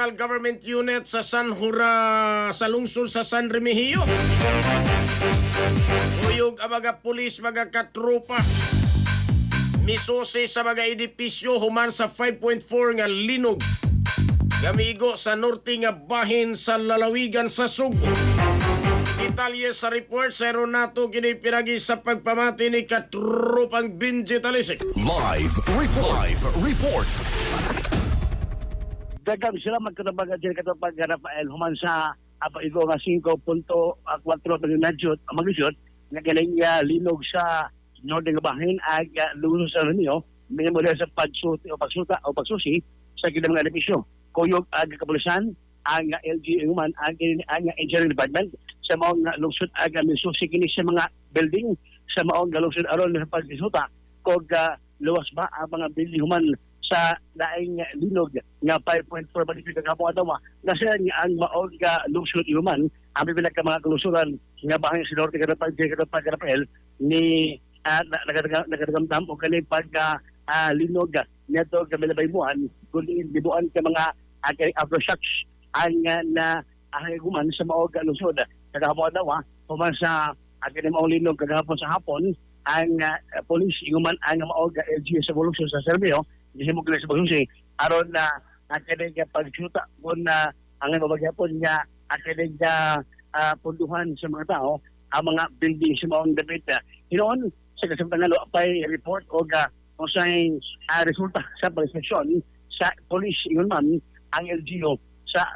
local government unit sa sa lungsod sa San Remigio. Uyog ang mga pulis, mga katrupa. Misose sa mga edipisyo human sa 5.4 nga linog. Gamigo sa norte nga bahin sa lalawigan sa Subo. Detalye sa report sa Renato kinipiragi sa pagpamati ni katrupang Benji Talisik. Live report. Dagang sila magkatabagan sila katapag Rafael human sa apaigo nga 5.4 magnitude nga galing linog sa northern bahin ag lungsod sa Remigio minimum sa pagsusi sa kidang mga edipisyo. Kuyog ag kapulisan ang LGU human ang engineering department sa maong lungsod ag misusi kini sa mga building sa maong lungsod aron sa pagsuta kog luwas ba ang mga building human sa daing linog nga 5.4 magnitude kapwa daw nasa ang maong lungsod human ang bibilang ka mga kalusuran nga bahin sa norte kadapag Rafael ni nagadagamdam o kani pag linog neto kabilabay muan kundi dibuan ka mga aftershocks ang na human sa maog lungsod kagahapon daw human sa agad maong linog kagahapon sa hapon ang police human ang maog LGU sa lungsod sa Serbio gihimo kila sa pagsusi aron na agad pagsuta kun ang mabagyapon nga agad punduhan sa mga tao ang mga building sa maong dapit hinoon sa kasamtangan pay report o usay resulta sa pag-inspeksyon sa police human ang LGU sa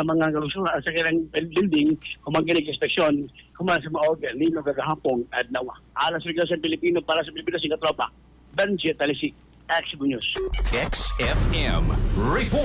mga kalusuran sa kanilang building humaginig inspeksyon human sa maog linog kagahapon adlaw. Alas sa Pilipino para sa Pilipinas sing katropa. Benji Talisik, Action News. XFM report.